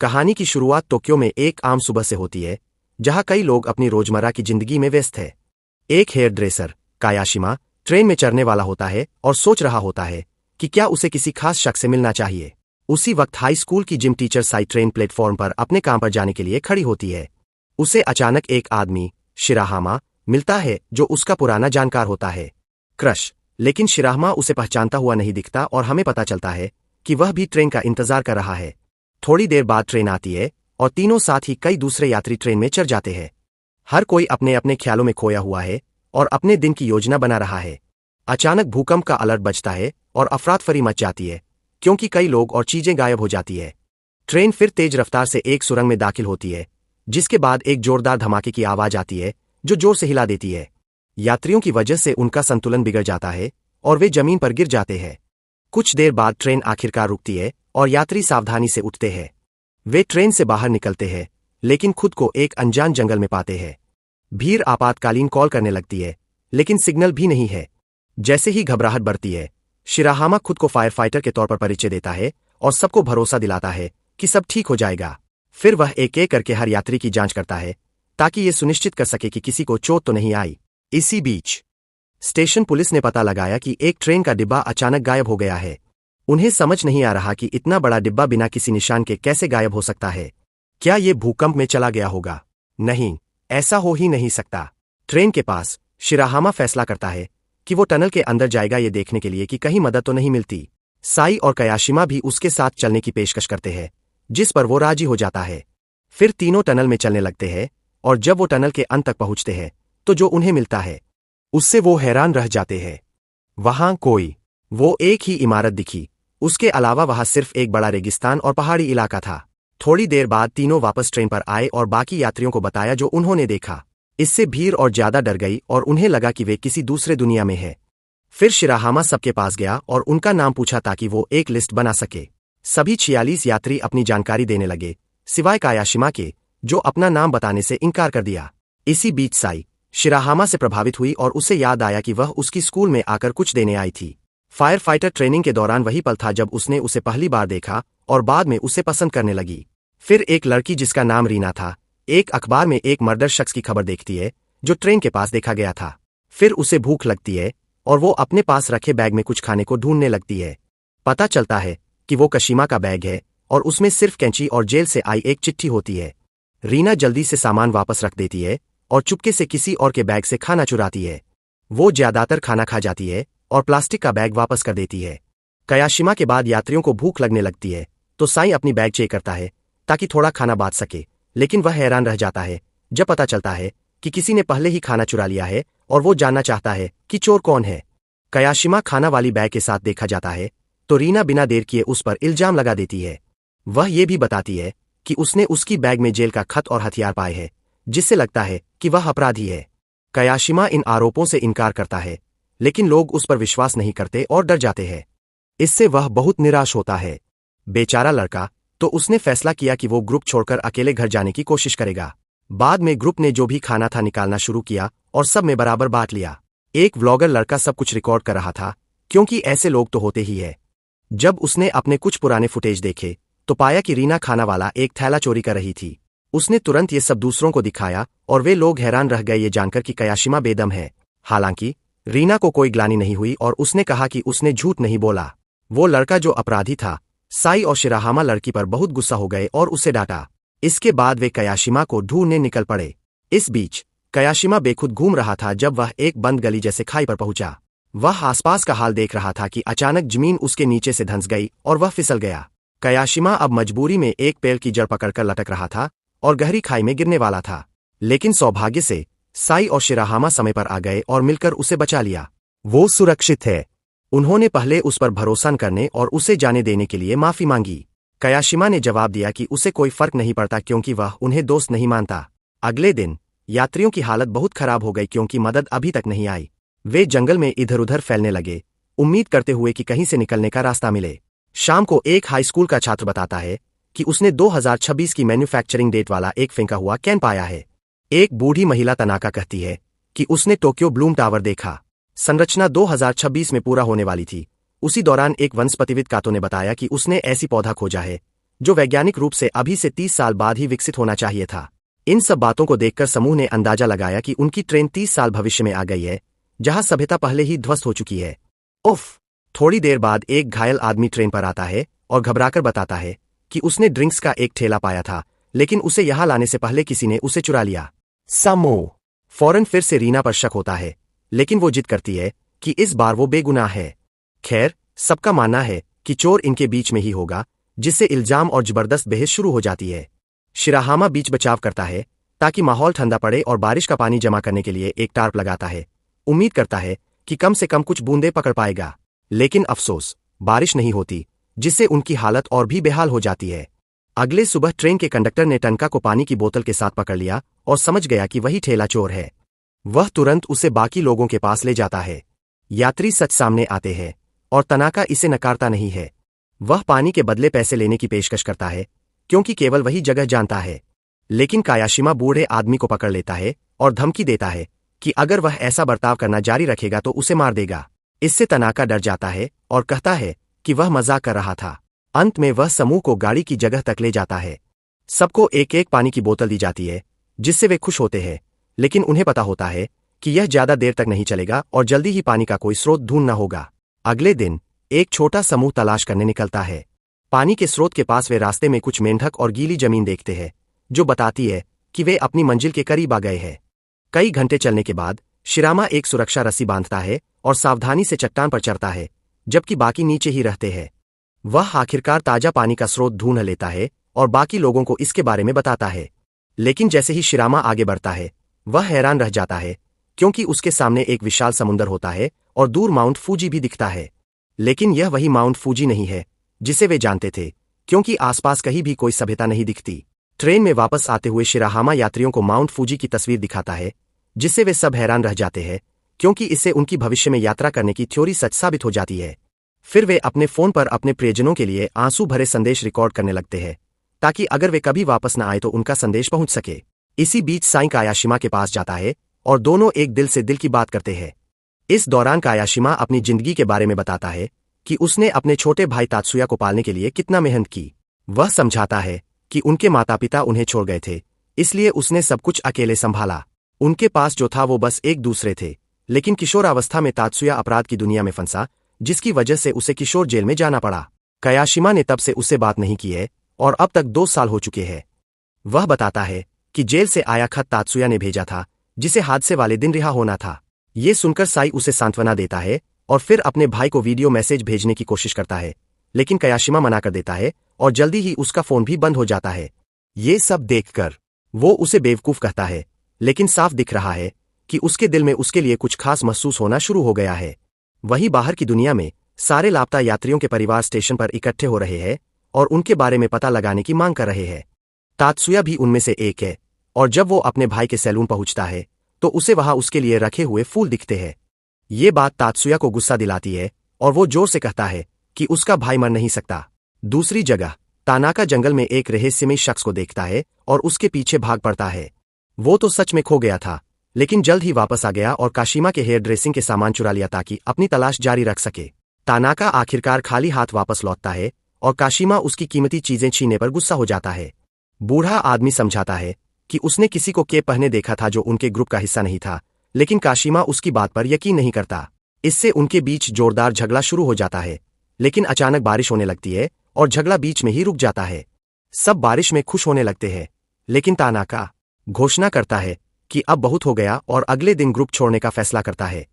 कहानी की शुरुआत टोक्यो में एक आम सुबह से होती है, जहां कई लोग अपनी रोजमर्रा की जिंदगी में व्यस्त है। एक हेयर ड्रेसर कायाशिमा ट्रेन में चढ़ने वाला होता है और सोच रहा होता है कि क्या उसे किसी खास शख्स से मिलना चाहिए। उसी वक्त हाई स्कूल की gym teacher Sai train platform पर अपने काम पर जाने के लिए खड़ी होती है। उसे अचानक एक आदमी शिराहामा मिलता है जो उसका पुराना जानकार होता है, क्रश। लेकिन शिराहामा उसे पहचानता हुआ नहीं दिखता और हमें पता चलता है कि वह भी ट्रेन का इंतजार कर रहा है। थोड़ी देर बाद ट्रेन आती है और तीनों साथ ही कई दूसरे यात्री ट्रेन में चढ़ जाते हैं। हर कोई अपने अपने ख्यालों में खोया हुआ है और अपने दिन की योजना बना रहा है। अचानक भूकंप का अलर्ट बजता है और अफरातफरी मच जाती है, क्योंकि कई लोग और चीजें गायब हो जाती है। ट्रेन फिर तेज रफ्तार से एक सुरंग में दाखिल होती है, जिसके बाद एक जोरदार धमाके की आवाज आती है जो जोर से हिला देती है। यात्रियों की वजह से उनका संतुलन बिगड़ जाता है और वे जमीन पर गिर जाते हैं। कुछ देर बाद ट्रेन आखिरकार रुकती है और यात्री सावधानी से उठते हैं। वे ट्रेन से बाहर निकलते हैं, लेकिन खुद को एक अनजान जंगल में पाते हैं। भीड़ आपातकालीन कॉल करने लगती है, लेकिन सिग्नल भी नहीं है। जैसे ही घबराहट बढ़ती है, शिराहामा खुद को फायर फाइटर के तौर पर परिचय देता है और सबको भरोसा दिलाता है कि सब ठीक हो जाएगा। फिर वह एक एक करके हर यात्री की जांच करता है, ताकि ये सुनिश्चित कर सके कि किसी को चोट तो नहीं आई। इसी बीच स्टेशन पुलिस ने पता लगाया कि एक ट्रेन का डिब्बा अचानक गायब हो गया है। उन्हें समझ नहीं आ रहा कि इतना बड़ा डिब्बा बिना किसी निशान के कैसे गायब हो सकता है। क्या ये भूकंप में चला गया होगा? नहीं, ऐसा हो ही नहीं सकता। ट्रेन के पास शिराहामा फैसला करता है कि वो टनल के अंदर जाएगा, ये देखने के लिए कि कहीं मदद तो नहीं मिलती। साई और कयाशिमा भी उसके साथ चलने की पेशकश करते हैं, जिस पर वो राजी हो जाता है। फिर तीनों टनल में चलने लगते हैं और जब वो टनल के अंत तक पहुंचते हैं तो जो उन्हें मिलता है उससे वो हैरान रह जाते हैं। वहां वो एक ही इमारत दिखी, उसके अलावा वहां सिर्फ एक बड़ा रेगिस्तान और पहाड़ी इलाका था। थोड़ी देर बाद तीनों वापस ट्रेन पर आए और बाकी यात्रियों को बताया जो उन्होंने देखा। इससे भीड़ और ज्यादा डर गई और उन्हें लगा कि वे किसी दूसरे दुनिया में है। फिर शिराहामा सबके पास गया और उनका नाम पूछा ताकि वो एक लिस्ट बना सके। सभी 46 यात्री अपनी जानकारी देने लगे, सिवाय कायाशिमा के, जो अपना नाम बताने से इनकार कर दिया। इसी बीच साई शिराहामा से प्रभावित हुई और उसे याद आया कि वह उसकी स्कूल में आकर कुछ देने आई थी। फायर फाइटर ट्रेनिंग के दौरान वही पल था जब उसने उसे पहली बार देखा और बाद में उसे पसंद करने लगी। फिर एक लड़की जिसका नाम रीना था, एक अखबार में एक मर्डर शख्स की खबर देखती है जो ट्रेन के पास देखा गया था। फिर उसे भूख लगती है और वो अपने पास रखे बैग में कुछ खाने को ढूंढने लगती है। पता चलता है कि वो कशिमा का बैग है और उसमें सिर्फ कैंची और जेल से आई एक चिट्ठी होती है। रीना जल्दी से सामान वापस रख देती है और चुपके से किसी और के बैग से खाना चुराती है। वो ज्यादातर खाना खा जाती है और प्लास्टिक का बैग वापस कर देती है। कयाशिमा के बाद यात्रियों को भूख लगने लगती है, तो साई अपनी बैग चेक करता है ताकि थोड़ा खाना बांट सके, लेकिन वह हैरान रह जाता है जब पता चलता है कि किसी ने पहले ही खाना चुरा लिया है और वो जानना चाहता है कि चोर कौन है। कयाशिमा खाना वाली बैग के साथ देखा जाता है तो रीना बिना देर किए उस पर इल्जाम लगा देती है। वह ये भी बताती है कि उसने उसकी बैग में जेल का खत और हथियार पाए हैं, जिससे लगता है कि वह अपराधी है। कयाशिमा इन आरोपों से इनकार करता है, लेकिन लोग उस पर विश्वास नहीं करते और डर जाते हैं। इससे वह बहुत निराश होता है। बेचारा लड़का, तो उसने फैसला किया कि वो ग्रुप छोड़कर अकेले घर जाने की कोशिश करेगा। बाद में ग्रुप ने जो भी खाना था निकालना शुरू किया और सब में बराबर बांट लिया। एक व्लॉगर लड़का सब कुछ रिकॉर्ड कर रहा था, क्योंकि ऐसे लोग तो होते ही है। जब उसने अपने कुछ पुराने फुटेज देखे तो पाया कि रीना खाना वाला एक थैला चोरी कर रही थी। उसने तुरंत ये सब दूसरों को दिखाया और वे लोग हैरान रह गए ये जानकर कि कयाशिमा बेदम है। हालांकि रीना को कोई ग्लानि नहीं हुई और उसने कहा कि उसने झूठ नहीं बोला। वो लड़का जो अपराधी था। साई और शिराहामा लड़की पर बहुत गुस्सा हो गए और उसे डांटा। इसके बाद वे कयाशिमा को ढूंढने निकल पड़े। इस बीच कयाशिमा बेखुद घूम रहा था जब वह एक बंद गली जैसे खाई पर पहुंचा। वह आसपास का हाल देख रहा था कि अचानक जमीन उसके नीचे से धंस गई और वह फिसल गया। कयाशिमा अब मजबूरी में एक पेड़ की जड़ पकड़कर लटक रहा था और गहरी खाई में गिरने वाला था, लेकिन सौभाग्य से साई और शिराहामा समय पर आ गए और मिलकर उसे बचा लिया। वो सुरक्षित है। उन्होंने पहले उस पर भरोसा न करने और उसे जाने देने के लिए माफी मांगी। कयाशिमा ने जवाब दिया कि उसे कोई फर्क नहीं पड़ता क्योंकि वह उन्हें दोस्त नहीं मानता। अगले दिन यात्रियों की हालत बहुत खराब हो गई क्योंकि मदद अभी तक नहीं आई। वे जंगल में इधर उधर फैलने लगे, उम्मीद करते हुए कि कहीं से निकलने का रास्ता मिले। शाम को एक हाई स्कूल का छात्र बताता है कि उसने 2026 की मैन्युफैक्चरिंग डेट वाला एक फेंका हुआ कैन पाया है। एक बूढ़ी महिला तनाका कहती है कि उसने टोक्यो ब्लूम टावर देखा। संरचना 2026 में पूरा होने वाली थी। उसी दौरान एक वनस्पतिविद कातो ने बताया कि उसने ऐसी पौधा खोजा है जो वैज्ञानिक रूप से अभी से 30 साल बाद ही विकसित होना चाहिए था। इन सब बातों को देखकर समूह ने अंदाजा लगाया कि उनकी ट्रेन 30 साल भविष्य में आ गई है, जहां सभ्यता पहले ही ध्वस्त हो चुकी है। उफ! थोड़ी देर बाद एक घायल आदमी ट्रेन पर आता है और घबराकर बताता है कि उसने ड्रिंक्स का एक ठेला पाया था, लेकिन उसे यहां लाने से पहले किसी ने उसे चुरा लिया। समूह फौरन फिर से रीना पर शक होता है, लेकिन वो जिद करती है कि इस बार वो बेगुनाह है। खैर, सबका मानना है कि चोर इनके बीच में ही होगा, जिससे इल्जाम और जबरदस्त बहस शुरू हो जाती है। शिराहामा बीच बचाव करता है ताकि माहौल ठंडा पड़े और बारिश का पानी जमा करने के लिए एक टार्प लगाता है। उम्मीद करता है कि कम से कम कुछ बूंदे पकड़ पाएगा, लेकिन अफसोस, बारिश नहीं होती, जिससे उनकी हालत और भी बेहाल हो जाती है। अगले सुबह ट्रेन के कंडक्टर ने टनका को पानी की बोतल के साथ पकड़ लिया और समझ गया कि वही ठेला चोर है। वह तुरंत उसे बाकी लोगों के पास ले जाता है। यात्री सच सामने आते हैं और तनाका इसे नकारता नहीं है। वह पानी के बदले पैसे लेने की पेशकश करता है, क्योंकि केवल वही जगह जानता है। लेकिन कायाशिमा बूढ़े आदमी को पकड़ लेता है और धमकी देता है कि अगर वह ऐसा बर्ताव करना जारी रखेगा तो उसे मार देगा। इससे तनाका डर जाता है और कहता है कि वह मजाक कर रहा था। अंत में वह समूह को गाड़ी की जगह तक ले जाता है। सबको एक एक पानी की बोतल दी जाती है, जिससे वे खुश होते हैं, लेकिन उन्हें पता होता है कि यह ज्यादा देर तक नहीं चलेगा और जल्दी ही पानी का कोई स्रोत ढूंढना होगा। अगले दिन एक छोटा समूह तलाश करने निकलता है। पानी के स्रोत के पास वे रास्ते में कुछ मेंढक और गीली जमीन देखते हैं, जो बताती है कि वे अपनी मंजिल के करीब आ गए हैं। कई घंटे चलने के बाद शिरामा एक सुरक्षा रस्सी बांधता है और सावधानी से चट्टान पर चढ़ता है, जबकि बाकी नीचे ही रहते हैं। वह आखिरकार ताजा पानी का स्रोत ढूंढ लेता है और बाकी लोगों को इसके बारे में बताता है। लेकिन जैसे ही शिरामा आगे बढ़ता है, वह हैरान रह जाता है, क्योंकि उसके सामने एक विशाल समुंदर होता है और दूर माउंट फूजी भी दिखता है। लेकिन यह वही माउंट फूजी नहीं है जिसे वे जानते थे, क्योंकि आसपास कहीं भी कोई सभ्यता नहीं दिखती। ट्रेन में वापस आते हुए शिराहामा यात्रियों को माउंट फूजी की तस्वीर दिखाता है, जिससे वे सब हैरान रह जाते हैं, क्योंकि इससे उनकी भविष्य में यात्रा करने की थ्योरी सच साबित हो जाती है। फिर वे अपने फोन पर अपने प्रियजनों के लिए आंसू भरे संदेश रिकॉर्ड करने लगते हैं, ताकि अगर वे कभी वापस न आए तो उनका संदेश पहुंच सके। इसी बीच साई कायाशिमा के पास जाता है और दोनों एक दिल से दिल की बात करते हैं। इस दौरान कायाशिमा अपनी जिंदगी के बारे में बताता है कि उसने अपने छोटे भाई तात्सुया को पालने के लिए कितना मेहनत की। वह समझाता है कि उनके माता पिता उन्हें छोड़ गए थे, इसलिए उसने सब कुछ अकेले संभाला। उनके पास जो था वो बस एक दूसरे थे, लेकिन किशोरावस्था में तात्सुया अपराध की दुनिया में फंसा, जिसकी वजह से उसे किशोर जेल में जाना पड़ा। कायाशिमा ने तब से उससे बात नहीं की है और अब तक 2 साल हो चुके हैं। वह बताता है कि जेल से आया खत तात्सुया ने भेजा था, जिसे हादसे वाले दिन रिहा होना था। ये सुनकर साई उसे सांत्वना देता है और फिर अपने भाई को वीडियो मैसेज भेजने की कोशिश करता है, लेकिन कायाशिमा मना कर देता है और जल्दी ही उसका फोन भी बंद हो जाता है। ये सब देखकर वो उसे बेवकूफ कहता है, लेकिन साफ दिख रहा है कि उसके दिल में उसके लिए कुछ खास महसूस होना शुरू हो गया है। वहीं बाहर की दुनिया में सारे लापता यात्रियों के परिवार स्टेशन पर इकट्ठे हो रहे हैं और उनके बारे में पता लगाने की मांग कर रहे हैं। तात्सुया भी उनमें से एक है, और जब वो अपने भाई के सैलून पहुंचता है तो उसे वहां उसके लिए रखे हुए फूल दिखते हैं। ये बात तात्सुया को गुस्सा दिलाती है और वो जोर से कहता है कि उसका भाई मर नहीं सकता। दूसरी जगह तानाका जंगल में एक रहस्यमय शख्स को देखता है और उसके पीछे भाग पड़ता है। वो तो सच में खो गया था, लेकिन जल्द ही वापस आ गया और काशिमा के हेयर ड्रेसिंग के सामान चुरा लिया ताकि अपनी तलाश जारी रख सके। तानाका आखिरकार खाली हाथ वापस लौटता है और काशिमा उसकी कीमती चीजें छीनने पर गुस्सा हो जाता है। बूढ़ा आदमी समझाता है कि उसने किसी को केप पहने देखा था जो उनके ग्रुप का हिस्सा नहीं था, लेकिन काशिमा उसकी बात पर यकीन नहीं करता। इससे उनके बीच जोरदार झगड़ा शुरू हो जाता है, लेकिन अचानक बारिश होने लगती है और झगड़ा बीच में ही रुक जाता है। सब बारिश में खुश होने लगते हैं, लेकिन तानाका घोषणा करता है कि अब बहुत हो गया और अगले दिन ग्रुप छोड़ने का फैसला करता है।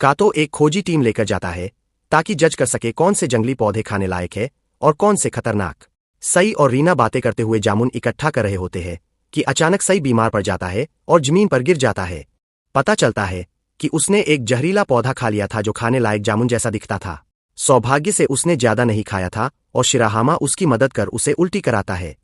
कातो एक खोजी टीम लेकर जाता है ताकि जज कर सके कौन से जंगली पौधे खाने लायक है और कौन से खतरनाक। सई और रीना बातें करते हुए जामुन इकट्ठा कर रहे होते हैं कि अचानक सई बीमार पड़ जाता है और जमीन पर गिर जाता है। पता चलता है कि उसने एक जहरीला पौधा खा लिया था जो खाने लायक जामुन जैसा दिखता था। सौभाग्य से उसने ज्यादा नहीं खाया था और शिराहामा उसकी मदद कर उसे उल्टी कराता है।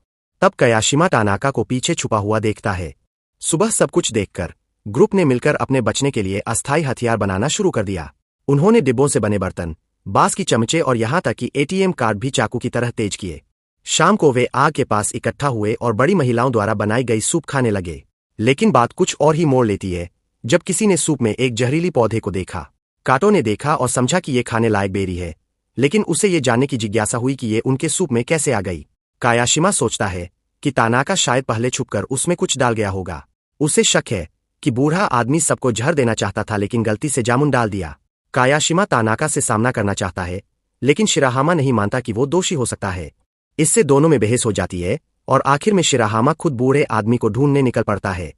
तब कायाशिमा तानाका को पीछे छुपा हुआ देखता है। सुबह सब कुछ देखकर ग्रुप ने मिलकर अपने बचने के लिए अस्थायी हथियार बनाना शुरू कर दिया। उन्होंने डिब्बों से बने बर्तन, बांस की चमचे और यहां तक कि एटीएम कार्ड भी चाकू की तरह तेज किए। शाम को वे आग के पास इकट्ठा हुए और बड़ी महिलाओं द्वारा बनाई गई सूप खाने लगे। लेकिन बात कुछ और ही मोड़ लेती है जब किसी ने सूप में एक जहरीली पौधे को देखा। काटो ने देखा और समझा कि ये खाने लायक बेरी है, लेकिन उसे ये जानने की जिज्ञासा हुई कि ये उनके सूप में कैसे आ गई। कायाशिमा सोचता है कि तानाका शायद पहले छुपकर उसमें कुछ डाल गया होगा। उसे शक है कि बूढ़ा आदमी सबको जहर देना चाहता था लेकिन गलती से जामुन डाल दिया। कायाशिमा तानाका से सामना करना चाहता है लेकिन शिराहामा नहीं मानता कि वो दोषी हो सकता है। इससे दोनों में बहस हो जाती है और आखिर में शिराहामा खुद बूढ़े आदमी को ढूंढने निकल पड़ता है।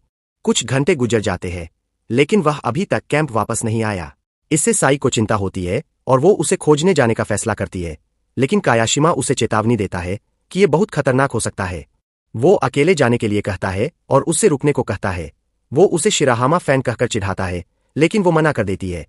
कुछ घंटे गुजर जाते हैं लेकिन वह अभी तक कैंप वापस नहीं आया। इससे साई को चिंता होती है और वो उसे खोजने जाने का फैसला करती है, लेकिन कायाशिमा उसे चेतावनी देता है कि ये बहुत खतरनाक हो सकता है। वो अकेले जाने के लिए कहता है और उससे रुकने को कहता है। वो उसे शिराहामा फैन कहकर चिढ़ाता है लेकिन वो मना कर देती है।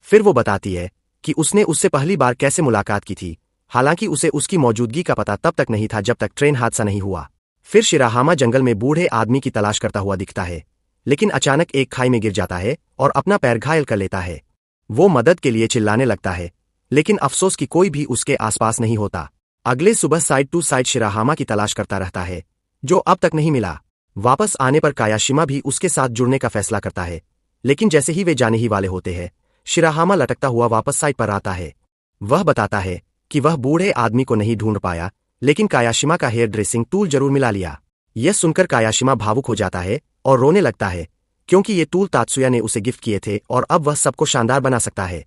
फिर वो बताती है कि उसने उससे पहली बार कैसे मुलाकात की थी, हालांकि उसे उसकी मौजूदगी का पता तब तक नहीं था जब तक ट्रेन हादसा नहीं हुआ। फिर शिराहामा जंगल में बूढ़े आदमी की तलाश करता हुआ दिखता है लेकिन अचानक एक खाई में गिर जाता है और अपना पैर घायल कर लेता है। वो मदद के लिए चिल्लाने लगता है लेकिन अफसोस कि कोई भी उसके आसपास नहीं होता। अगले सुबह साइड टू साइड शिराहामा की तलाश करता रहता है जो अब तक नहीं मिला। वापस आने पर कायाशिमा भी उसके साथ जुड़ने का फैसला करता है, लेकिन जैसे ही वे जाने ही वाले होते हैं शिराहामा लटकता हुआ वापस साइड पर आता है। वह बताता है कि वह बूढ़े आदमी को नहीं ढूंढ पाया लेकिन कायाशिमा का हेयर ड्रेसिंग टूल जरूर मिला लिया। यह सुनकर कायाशिमा भावुक हो जाता है और रोने लगता है क्योंकि ये टूल तात्सुया ने उसे गिफ्ट किए थे और अब वह सबको शानदार बना सकता है।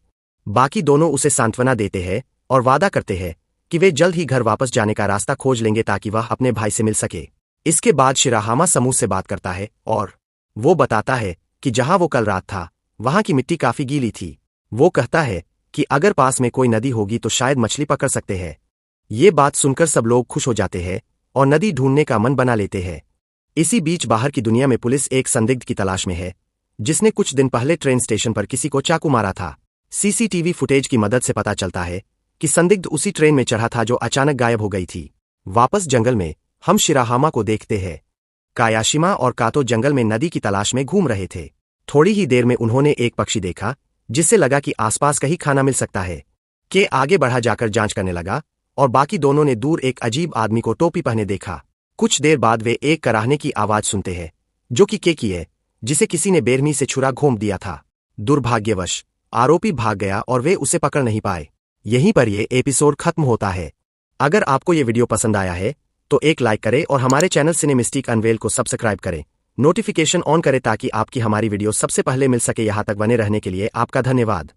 बाकी दोनों उसे सांत्वना देते हैं और वादा करते हैं कि वे जल्द ही घर वापस जाने का रास्ता खोज लेंगे ताकि वह अपने भाई से मिल सके। इसके बाद शिराहामा समूह से बात करता है और वो बताता है कि जहां वो कल रात था वहां की मिट्टी काफी गीली थी। वो कहता है कि अगर पास में कोई नदी होगी तो शायद मछली पकड़ सकते हैं। ये बात सुनकर सब लोग खुश हो जाते हैं और नदी ढूंढने का मन बना लेते हैं। इसी बीच बाहर की दुनिया में पुलिस एक संदिग्ध की तलाश में है जिसने कुछ दिन पहले ट्रेन स्टेशन पर किसी को चाकू मारा था। सीसीटीवी फुटेज की मदद से पता चलता है कि संदिग्ध उसी ट्रेन में चढ़ा था जो अचानक गायब हो गई थी। वापस जंगल में हम शिराहामा को देखते हैं। कायाशिमा और कातो जंगल में नदी की तलाश में घूम रहे थे। थोड़ी ही देर में उन्होंने एक पक्षी देखा जिससे लगा कि आसपास कहीं खाना मिल सकता है। के आगे बढ़ा जाकर जांच करने लगा और बाकी दोनों ने दूर एक अजीब आदमी को टोपी पहने देखा। कुछ देर बाद वे एक कराहने की आवाज सुनते हैं जो कि के की है, जिसे किसी ने बेरहमी से छुरा घोंप दिया था। दुर्भाग्यवश आरोपी भाग गया और वे उसे पकड़ नहीं पाए। यहीं पर यह एपिसोड खत्म होता है। अगर आपको ये वीडियो पसंद आया है तो एक लाइक करें और हमारे चैनल सिनेमिस्टिक अनवेल को सब्सक्राइब करें। नोटिफिकेशन ऑन करें ताकि आपकी हमारी वीडियो सबसे पहले मिल सके। यहाँ तक बने रहने के लिए आपका धन्यवाद।